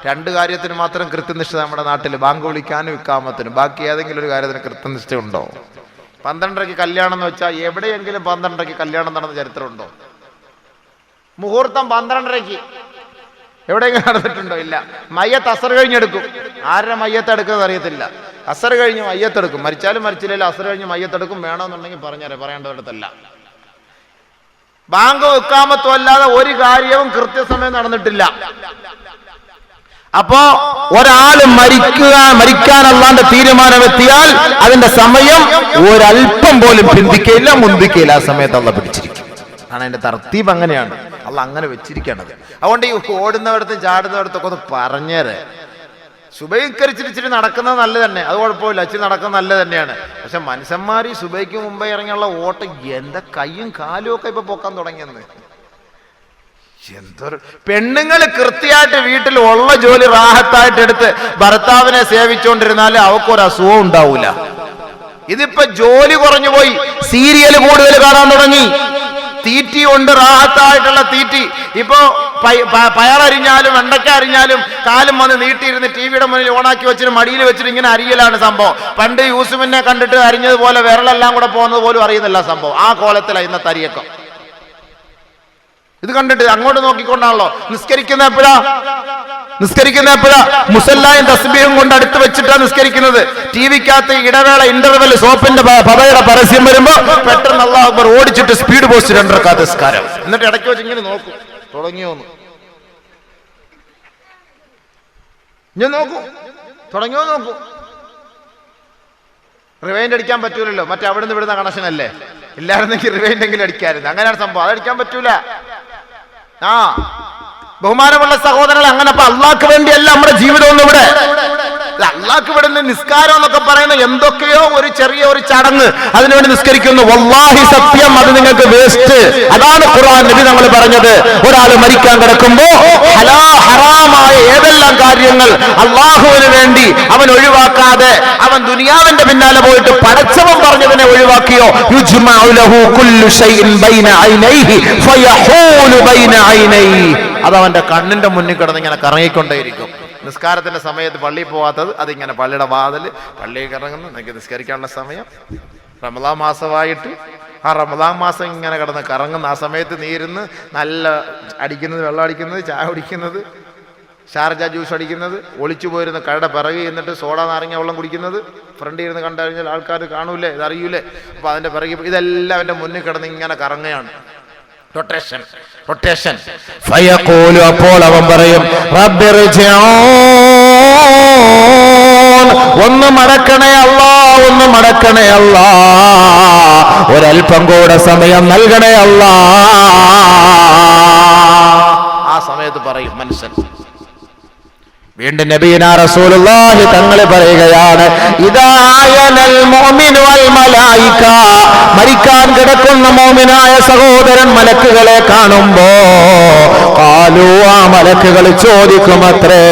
2 കാര്യത്തിന് മാത്രം കൃത്യനിഷ്ഠ നമ്മുടെ നാട്ടിൽ, ബാങ്ക് വിളിക്കാനും ഇക്കാമത്തിനും. ബാക്കി ഏതെങ്കിലും ഒരു കാര്യത്തിന് കൃത്യനിഷ്ഠ ഉണ്ടോ? 12:30 കല്യാണം എന്ന് വെച്ചാൽ എവിടെയെങ്കിലും 12:30 കല്യാണം നടന്ന ചരിത്രമുണ്ടോ? മുഹൂർത്തം 12:30 എവിടെയെങ്കിലും നടന്നിട്ടുണ്ടോ? ഇല്ല. മയ്യത്ത് അസർ കഴിഞ്ഞെടുക്കും. ആരുടെ മയ്യത്ത് എടുക്കുന്നത് അറിയത്തില്ല. അസർ കഴിഞ്ഞ് മയ്യത്തെടുക്കും. മരിച്ചാലും മരിച്ചില്ലല്ലോ അസർ കഴിഞ്ഞ് മയ്യത്തെടുക്കും. വേണമെന്നുണ്ടെങ്കിൽ പറഞ്ഞേരെ, പറയേണ്ടതല്ല. ബാങ്ക് ഇഖാമത്തും അല്ലാതെ ഒരു കാര്യവും കൃത്യസമയം നടന്നിട്ടില്ല. അപ്പോ ഒരാള് മരിക്കാൻ അല്ലാണ്ട് തീരുമാനമെത്തിയാൽ അതിന്റെ സമയം ഒരല്പം പോലും പിന്തിക്കയില്ല, മുന്തിക്കയില്ല. ആ സമയത്ത് അള്ളാഹ് പിടിച്ചിരിക്കും. ആണ് അതിന്റെ തർത്തീബ്. അങ്ങനെയാണ് അള്ളാഹ് അങ്ങനെ വെച്ചിരിക്കണത്. അതുകൊണ്ട് ഈ ഓടുന്നവടത്തും ചാടുന്നവടത്തൊക്കെ ഒന്ന് പറഞ്ഞേരെ. സുബൈക്കരിച്ചിരിച്ചിട്ട് നടക്കുന്നത് നല്ല തന്നെ, അത് കുഴപ്പമില്ല. ഇച്ചിരി നടക്കുന്നത് നല്ല തന്നെയാണ്. പക്ഷെ മനുഷ്യന്മാർ ഈ സുബൈക്ക് മുമ്പേ ഇറങ്ങിയുള്ള ഓട്ടം എന്താ കയ്യും കാലും ഒക്കെ ഇപ്പൊ പൊക്കാൻ തുടങ്ങിയെന്ന്. എന്തൊരു പെണ്ണുങ്ങൾ കൃത്യമായിട്ട് വീട്ടിൽ ഉള്ള ജോലി റാഹത്തായിട്ട് എടുത്ത് ഭർത്താവിനെ സേവിച്ചുകൊണ്ടിരുന്നാല് അവക്കൊരു അസുഖം ഉണ്ടാവൂല. ഇതിപ്പോ ജോലി കുറഞ്ഞു പോയി, സീരിയൽ കൂടുതൽ കാണാൻ തുടങ്ങി, തീറ്റി കൊണ്ട് റാഹത്തായിട്ടുള്ള തീറ്റി. ഇപ്പോ പയറരിഞ്ഞാലും വെണ്ടയ്ക്ക അരിഞ്ഞാലും കാലും വന്ന് നീട്ടിയിരുന്ന് ടിവിയുടെ മുന്നിൽ ഓണാക്കി വെച്ചിട്ട് മടിയിൽ വെച്ചിട്ട് ഇങ്ങനെ അരിയലാണ് സംഭവം. പണ്ട് യൂസുഫിനെ കണ്ടിട്ട് അരിഞ്ഞതുപോലെ വിരലെല്ലാം കൂടെ പോകുന്നത് പോലും അറിയുന്നില്ല സംഭവം. ആ കോലത്തിലാണ് ഇന്നത്തെ അരിയൊക്കെ. ഇത് കണ്ടിട്ട് അങ്ങോട്ട് നോക്കിക്കൊണ്ടാണല്ലോ നിസ്കരിക്കുന്ന എപ്പോഴാ മുസല്ലായും തസ്ബീഹും കൊണ്ട് അടുത്ത് വെച്ചിട്ടാണ് നിസ്കരിക്കുന്നത്. ടിവിക്കകത്ത് ഇടവേള ഇന്റർവെൽ സോപ്പിന്റെ പതയുടെ പരസ്യം വരുമ്പോ പെട്ടെന്ന് അല്ലാഹു അക്ബർ ഓടിച്ചിട്ട് സ്പീഡ് പോസ്റ്റ് 2 റക്അത്ത് നിസ്കാരം. എന്നിട്ട് ഇടയ്ക്ക് വെച്ച് ഇങ്ങനെ നോക്കും, തുടങ്ങിയോന്ന് ഞാൻ നോക്കും, തുടങ്ങിയോ നോക്കും. റിവൈൻഡ് അടിക്കാൻ പറ്റൂലല്ലോ, മറ്റേ അവിടെ നിന്ന് വിടുന്ന കണക്ഷൻ അല്ലേ. ഇല്ലായിരുന്നെങ്കിൽ റിവൈൻഡ് എങ്കിലും അടിക്കായിരുന്നു. അങ്ങനെയാണ് സംഭവം. അതടിക്കാൻ പറ്റൂല. ബഹുമാനമുള്ള സഹോദരങ്ങൾ, അങ്ങനെ അപ്പൊ അള്ളാഹ്ക്ക് വേണ്ടിയല്ല നമ്മുടെ ജീവിതം ഒന്നും ഇവിടെ. അള്ളാഹ്ക്ക് വിടുന്ന നിസ്കാരം എന്നൊക്കെ പറയുന്ന എന്തൊക്കെയോ ഒരു ചെറിയ ഒരു ചടങ്ങ്, അതിനുവേണ്ടി നിസ്കരിക്കുന്നു. വല്ലാഹി സത്യം, അത് നിങ്ങൾക്ക് വേസ്റ്റ്. അതാണ് ഖുർആൻ നബി നമ്മൾ പറഞ്ഞത്. ഒരാൾ മരിക്കാൻ കിടക്കുമ്പോ ഹറാമായ ഏതെല്ലാം കാര്യങ്ങൾ അള്ളാഹുവിന് വേണ്ടി അവൻ ഒഴിവാക്കാതെ അവൻ ദുനിയാവിന്റെ പിന്നാലെ പോയിട്ട് പടച്ചവൻ പറഞ്ഞതിനെ ഒഴിവാക്കിയോ, യുജ്മഉ ലഹു കുല്ലു ശൈഇൻ ബൈന ഐനൈഹി ഫയഹൂലു ബൈന ഐനൈഹി, അത് അവന്റെ കണ്ണിന്റെ മുന്നിൽ കിടന്ന് ഇങ്ങനെ കറങ്ങിക്കൊണ്ടേയിരിക്കും. നിസ്കാരത്തിന്റെ സമയത്ത് പള്ളിയിൽ പോവാത്തത് അതിങ്ങനെ പള്ളിയുടെ വാതിൽ പള്ളിയിൽ ഇറങ്ങുന്നു. എനിക്ക് നിസ്കരിക്കാനുള്ള സമയം റമദാൻ മാസമായിട്ട് ആ റമദാൻ മാസം ഇങ്ങനെ കിടന്ന് കറങ്ങുന്ന ആ സമയത്ത് നീരുന്ന് നല്ല അടിക്കുന്നത്, വെള്ളം അടിക്കുന്നത്, ചായ കുടിക്കുന്നത്, ഷാർജ ജ്യൂസ് അടിക്കുന്നത്, ഒളിച്ചു പോയിരുന്ന കടയുടെ പിറകെ എന്നിട്ട് സോഡ നാരങ്ങ വെള്ളം കുടിക്കുന്നത്, ഫ്രണ്ടിൽ ഇരുന്ന് കണ്ടു കഴിഞ്ഞാൽ ആൾക്കാർ കാണൂലേ, ഇതറിയൂലേ. അപ്പൊ അതിന്റെ പിറകെ ഇതെല്ലാം എൻ്റെ മുന്നിൽ കിടന്ന് ഇങ്ങനെ കറങ്ങുകയാണ്. റൊട്ടേഷൻ. ഫയഖൂലു, അപ്പോൾ അവൻ പറയും, റബ്ബിർജിഊൻ, ഒന്ന് മടക്കണേ അല്ലാ, ഒന്ന് മടക്കണേ അല്ലാ, ഒരൽപ്പം കൂടെ സമയം നൽകണേ അല്ലാ. ആ സമയത്ത് പറയും മനുഷ്യൻ. വീണ്ടും നബിയുനാ റസൂലുള്ളാഹി തങ്ങൾ പറയുകയാണ്, ഇദായനൽ മുഅ്മിനു വൽ മലായിക, മരിക്കാൻ കിടക്കുന്ന മുഅ്മിനായ സഹോദരൻ മലക്കുകളെ കാണുമ്പോ ഖാലു, ആ മലക്കുകൾ ചോദിക്കുമത്രേ,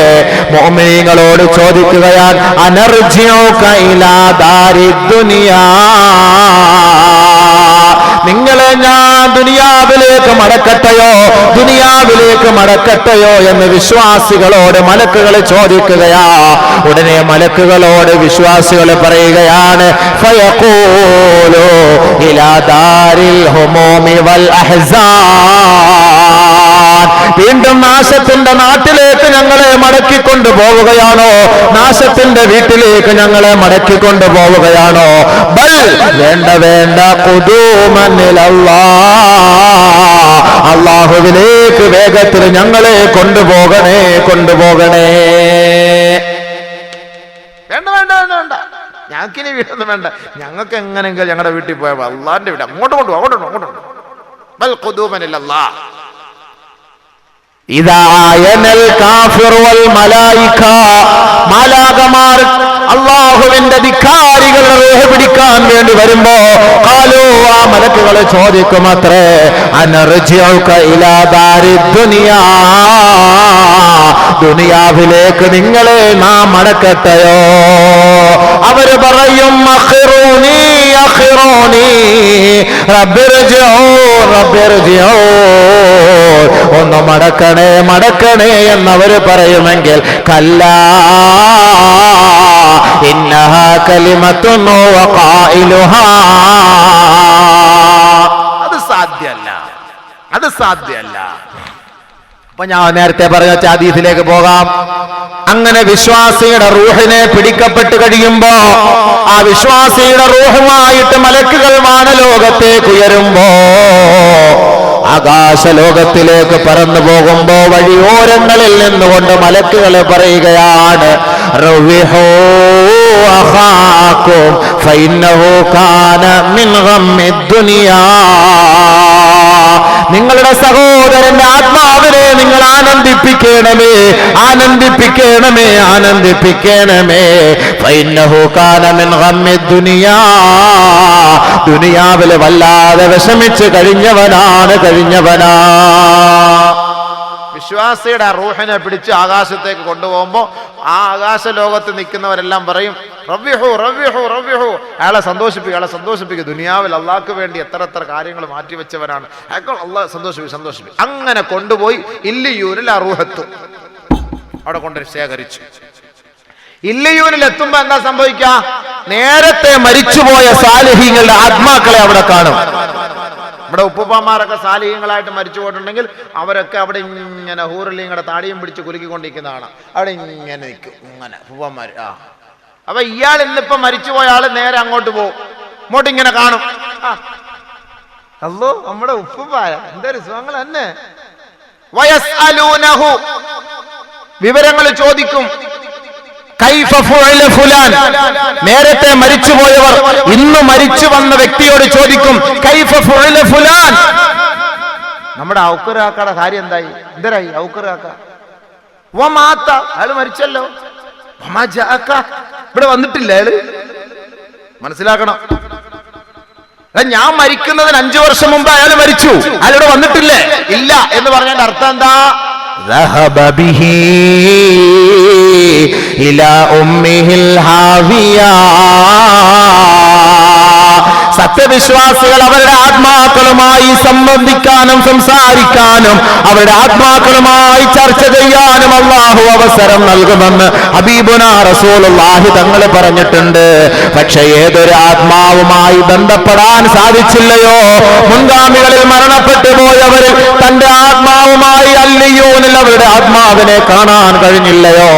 മുഅ്മിനീങ്ങളോട് ചോദിക്കുകയാണ്, അനർജിഉക ഇലാ ദാരിദ് ദുനിയാ, നിങ്ങളെ ഞാൻ ദുനിയാവിലേക്ക് മടക്കട്ടെയോ എന്ന് വിശ്വാസികളോട് മലക്കുകൾ ചോദിക്കുകയാ. ഉടനെ മലക്കുകളോട് വിശ്വാസികൾ പറയുകയാണ്, ഫയഖൂലു ഇലാ ദാരിൽ ഹുമൂമി വൽ അഹ്സാൻ, വീണ്ടും നാശത്തിന്റെ നാട്ടിലേക്ക് ഞങ്ങളെ മടക്കിക്കൊണ്ടു പോവുകയാണോ, നാശത്തിന്റെ വീട്ടിലേക്ക് ഞങ്ങളെ മടക്കിക്കൊണ്ടു പോവുകയാണോ? ബൽ, വേണ്ട, ഖുദൂമൻ ഇലല്ലാഹ്, അല്ലാഹുവിലേക്ക് വേഗത്തിൽ ഞങ്ങളെ കൊണ്ടുപോകണേ. വേണ്ട, ഞങ്ങൾക്കിനി വീടൊന്നും വേണ്ട, ഞങ്ങൾക്ക് എങ്ങനെയെങ്കിലും ഞങ്ങളുടെ വീട്ടിൽ പോയാൽ അള്ളാന്റെ വീട് അങ്ങോട്ട് കൊണ്ടുപോകും. ബൽ ഖുദൂമൻ ഇലല്ലാഹ്. ഇദായനൽ കാഫിർ വൽ മലായിക, മാലാഖമാർ അല്ലാഹുവിന്റെ ധിക്കാരികളുടെ റൂഹ് പിടിക്കാൻ വേണ്ടി വരുമ്പോ ഖാലു, ആ മലക്കുകൾ ചോദിക്കുമത്രേ, അനർജിഉക ഇലാ ദാരിദ് ദുനിയാ, ദുനിയാവിലേക്ക് നിങ്ങളെ നാം മടക്കട്ടെയോ? അവര് പറയും, അഖിറൂനി യുഅഖിറൂനി റബ്ബിർജിഊൻ ഒന്ന് മടക്കണേ എന്നവർ പറയുമെങ്കിൽ കല്ലാ ഇന്നഹാ കലിമത്തുൻ വഖായിലുഹാ അത് സാധ്യമല്ല. അപ്പൊ ഞാൻ നേരത്തെ പറഞ്ഞ ഹദീസിലേക്ക് പോകാം. അങ്ങനെ വിശ്വാസിയുടെ റൂഹിനെ പിടിക്കപ്പെട്ട് കഴിയുമ്പോ ആ വിശ്വാസിയുടെ റൂഹുമായിട്ട് മലക്കുകൾ വാനലോകത്തേക്ക് ഉയരുമ്പോ ആകാശലോകത്തിലേക്ക് പറന്നു പോകുമ്പോ വഴിയോരങ്ങളിൽ നിന്നുകൊണ്ട് മലക്കുകളെ പറയുകയാണ് റവ്വിഹൂ അഖാകും ഫഇന്നഹു കാന മിൻ ഗമ്മിദ് ദുനിയാ. നിങ്ങളുടെ സഹോദരന്റെ ആത്മാവിനെ നിങ്ങൾ ആനന്ദിപ്പിക്കണമേ ഫഇന്നഹു കാന മിൻ ഗമ്മിദ് ദുനിയാ. ദുനിയാവിൽ വല്ലാതെ വിഷമിച്ച് കഴിഞ്ഞവനാണ്. വിശ്വാസിയുടെ റൂഹിനെ പിടിച്ച് ആകാശത്തേക്ക് കൊണ്ടുപോകുമ്പോൾ ആ ആകാശ ലോകത്ത് നിൽക്കുന്നവരെല്ലാം പറയും റവ്വിഹു റവ്വിഹു റവ്വിഹു, അയാളെ സന്തോഷിപ്പിക്കുക. ദുനിയാവിൽ അള്ളാഹ്ക്ക് വേണ്ടി എത്ര കാര്യങ്ങൾ മാറ്റിവെച്ചവരാണ്, അയാൾ അള്ളാഹ് സന്തോഷിപ്പിക്കും. അങ്ങനെ കൊണ്ടുപോയി ഇല്ലിയൂരിൽ ആ റൂഹെത്തും. അവിടെ കൊണ്ടുപോയി ശേഖരിച്ചു. ഇല്ലിയൂരിൽ എത്തുമ്പോ എന്താ സംഭവിക്കുക? നേരത്തെ മരിച്ചുപോയ സാലിഹീങ്ങളുടെ ആത്മാക്കളെ അവിടെ കാണും. നമ്മുടെ ഉപ്പുപ്പാമാരൊക്കെ സാലിഹ്യങ്ങളായിട്ട് മരിച്ചു പോയിട്ടുണ്ടെങ്കിൽ അവരൊക്കെ അവിടെ ഇങ്ങനെ ഹൂറലിങ്ങളുടെ താടിയും പിടിച്ച് കുലുക്കിക്കൊണ്ടിരിക്കുന്നതാണ്. അവിടെ ഇങ്ങനെ നിൽക്കും, ഇങ്ങനെ ഉപ്പുപ്പാമാര്. അപ്പൊ ഇയാൾ ഇന്നിപ്പോ മരിച്ചുപോയ ആള് നേരെ അങ്ങോട്ട് പോകും, ഇങ്ങോട്ട് ഇങ്ങനെ കാണും. അല്ലോ നമ്മുടെ ഉപ്പുപ്പായ എന്തൊരു സുഖങ്ങൾ തന്നെ. വയസ്അലൂനഹു, വിവരങ്ങൾ ചോദിക്കും. കൈഫ ഫുഅല ഫുലാൻ, നേരത്തെ മരിച്ചുപോയവർ ഇന്ന് മരിച്ചു വന്ന വ്യക്തിയോട് ചോദിക്കും കൈഫ ഫുഅല ഫുലാൻ, നമ്മുടെ ഔക്കറാക്കയുടെ കാര്യം എന്തായി, എന്തരായി ഔക്കറാക്ക? വമാത, അയാൾ മരിച്ചല്ലോ. വമാ ജാഅക, ഇവിടെ വന്നിട്ടില്ല അയാള്. മനസ്സിലാക്കണം, ഞാൻ മരിക്കുന്നതിന് 5 വർഷം മുമ്പ് അയാൾ മരിച്ചു, അയാളിവിടെ വന്നിട്ടില്ലേ? ഇല്ല എന്ന് പറഞ്ഞതിന്റെ അർത്ഥം എന്താ? ذهب به إلى أمه الهاوية. സത്യവിശ്വാസികൾ അവരുടെ ആത്മാക്കളുമായി സംബന്ധിക്കാനും സംസാരിക്കാനും അവരുടെ ആത്മാക്കളുമായി ചർച്ച ചെയ്യാനും അല്ലാഹു അവസരം നൽകുമെന്ന് ഹബീബുനാ റസൂലുള്ളാഹി തങ്ങൾ പറഞ്ഞിട്ടുണ്ട്. പക്ഷെ ഏതൊരു ആത്മാവുമായി ബന്ധപ്പെടാൻ സാധിച്ചില്ലയോ, മുൻഗാമികളിൽ മരണപ്പെട്ടു പോയവരിൽ തന്റെ ആത്മാവുമായി അല്ലിയൂനിൽ അവരുടെ ആത്മാവിനെ കാണാൻ കഴിഞ്ഞില്ലയോ,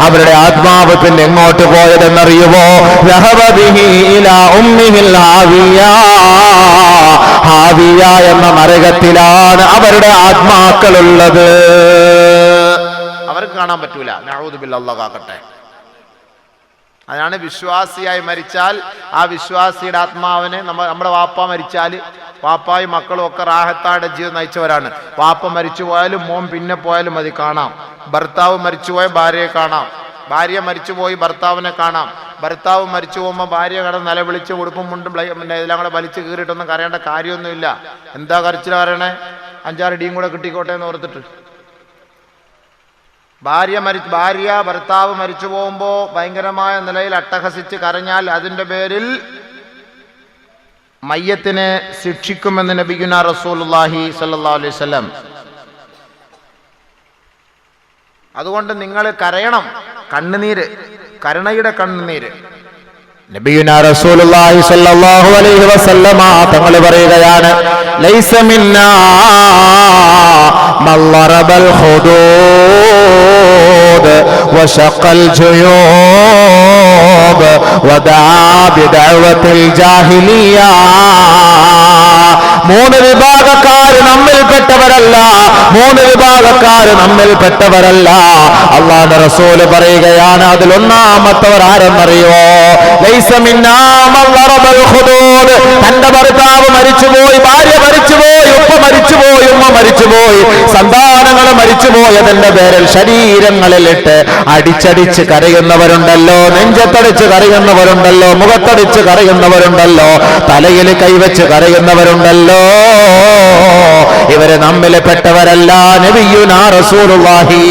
അവരുടെ ആത്മാവ് പിന്നെ എങ്ങോട്ട് പോയതെന്നറിയുമോ? ذهب به إلى أمه الهاوية. ഹാവിയ എന്ന നരകത്തിലാണ് അവരുടെ ആത്മാക്കളുള്ളത്. അവർക്ക് കാണാൻ പറ്റൂല. നഊദു ബില്ലാഹ്, അല്ലാഹു കാക്കട്ടെ. അതാണ് വിശ്വാസിയായി മരിച്ചാൽ ആ വിശ്വാസിയുടെ ആത്മാവിനെ നമ്മുടെ വാപ്പ മരിച്ചാൽ വാപ്പായും മക്കളും ഒക്കെ റാഹത്തായുടെ ജീവിതം നയിച്ചവരാണ്. വാപ്പ മരിച്ചു പോയാലും മോൻ പിന്നെ പോയാലും മതി കാണാം. ഭർത്താവ് മരിച്ചുപോയ ഭാര്യയെ കാണാം, ഭാര്യ മരിച്ചുപോയി ഭർത്താവിനെ കാണാം. ഭർത്താവ് മരിച്ചു പോകുമ്പോൾ ഭാര്യ കടന്ന് നിലവിളിച്ച് ഉടുപ്പും മുണ്ടും പിന്നെ ഇതെല്ലാം കൂടെ വലിച്ചു കീറിയിട്ടൊന്നും കരയേണ്ട കാര്യമൊന്നുമില്ല. എന്താ കരച്ചിൽ പറയണേ? 5-6 ഇടിയും കൂടെ കിട്ടിക്കോട്ടെ എന്ന് ഓർത്തിട്ട്. ഭാര്യ ഭർത്താവ് മരിച്ചു പോകുമ്പോൾ ഭയങ്കരമായ നിലയിൽ അട്ടഹസിച്ച് കരഞ്ഞാൽ അതിൻ്റെ പേരിൽ മയ്യത്തിനെ ശിക്ഷിക്കുമെന്ന് നബിയുനാ റസൂലുള്ളാഹി സ്വല്ലല്ലാഹു അലൈഹി വസല്ലം. അതുകൊണ്ട് നിങ്ങൾ കരയണം, കണ്ണുനീര്, കരുണയുടെ കണ്ണുനീര്. നബിയുനാ റസൂലുള്ളാഹി സ്വല്ലല്ലാഹു അലൈഹി വസല്ലമ തങ്ങൾ പറയുകയാണ്, ലൈസ മിന്നാ മല്ലറബൽ ഖുദൂദ് വശഖൽ ജുയൂബ് വദാ ബിദഅവത്തിൽ ജാഹിലിയ. 3 വിഭാഗക്കാര് നമ്മിൽപ്പെട്ടവരല്ല, 3 വിഭാഗക്കാര് നമ്മിൽപ്പെട്ടവരല്ല. അല്ലാഹുവിന്റെ റസൂൽ പറയുകയാണ്, അതിൽ ഒന്നാമത്തവർ ആരെന്നറിയോ? ലൈസ മിന്നാ മല്ലറബൽ ഖുദൂദ്. തന്റെ ഭർത്താവ് മരിച്ചുപോയി, ഭാര്യ മരിച്ചുപോയി, ഉപ്പ മരിച്ചുപോയി, ഉമ്മ മരിച്ചുപോയി, സന്താനങ്ങൾ മരിച്ചുപോയതിന്റെ പേരിൽ ശരീരങ്ങളിലിട്ട് അടിച്ചടിച്ച് കരയുന്നവരുണ്ടല്ലോ, നെഞ്ചത്തടിച്ച് കരയുന്നവരുണ്ടല്ലോ, മുഖത്തടിച്ച് കരയുന്നവരുണ്ടല്ലോ, തലയിൽ കൈവച്ച് കരയുന്നവരുണ്ടല്ലോ. ഇവര് നമ്മിൽ പെട്ടവരല്ല. നബിയുനാ റസൂലുള്ളാഹി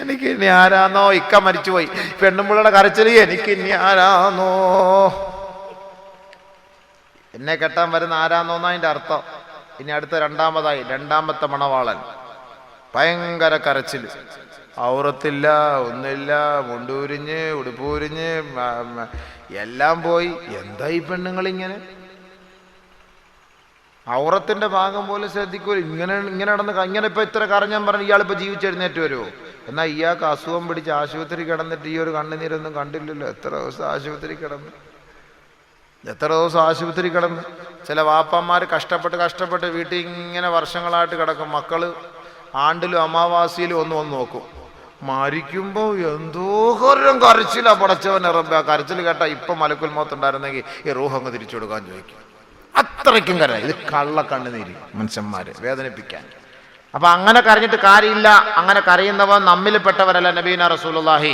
എനിക്ക് ഇനി ആരാന്നോ, ഇക്ക മരിച്ചുപോയി, പെണ്ണുമ്പിള്ളയുടെ കരച്ചിൽ എനിക്ക് ഇനി ആരാന്നോ, എന്നെ കെട്ടാൻ വരുന്ന ആരാന്നോന്നാ അതിന്റെ അർത്ഥം. ഇനി അടുത്ത രണ്ടാമത്തെ മണവാളൻ, ഭയങ്കര കരച്ചിൽ, ഔറത്തില്ല, ഒന്നുമില്ല, മുണ്ടൂരിഞ്ഞ് ഉടുപ്പൂരിഞ്ഞ് എല്ലാം പോയി. എന്താ ഈ പെണ്ണുങ്ങളിങ്ങനെ ഔറത്തിന്റെ ഭാഗം പോലും ശ്രദ്ധിക്കൂല. ഇങ്ങനെ ഇങ്ങനെ ഇപ്പൊ ഇത്ര കരഞ്ഞാൻ പറഞ്ഞു ഇയാളിപ്പോ ജീവിച്ചെഴുന്നേറ്റ് വരുമോ? എന്നാൽ ഇയാൾക്ക് അസുഖം പിടിച്ച് ആശുപത്രി കിടന്നിട്ട് ഈ ഒരു കണ്ണുനീരൊന്നും കണ്ടില്ലല്ലോ. എത്ര ദിവസം ആശുപത്രി കിടന്ന് ചില വാപ്പന്മാർ കഷ്ടപ്പെട്ട് വീട്ടിൽ ഇങ്ങനെ വർഷങ്ങളായിട്ട് കിടക്കും. മക്കള് ആണ്ടിലും അമാവാസിയിലും ഒന്ന് നോക്കും. മരിക്കുമ്പോ എന്തോരം കരച്ചിലാ പടച്ചവൻ ഇറമ്പ. കരച്ചിൽ കേട്ടാ ഇപ്പൊ മലക്കുൽ മൗത്ത് ഉണ്ടായിരുന്നെങ്കിൽ ഈ റൂഹ് അങ്ങ് തിരിച്ചു കൊടുക്കാൻ ചോദിക്കും. അത്രയ്ക്കും കര. ഇത് കള്ളക്കണ്ണുനീര് മനുഷ്യന്മാരെ വേദനിപ്പിക്കാൻ. അപ്പൊ അങ്ങനെ കരഞ്ഞിട്ട് കാര്യമില്ല. അങ്ങനെ കരയുന്നവൻ നമ്മിൽ പെട്ടവരല്ല. നബീന റസൂലുള്ളാഹി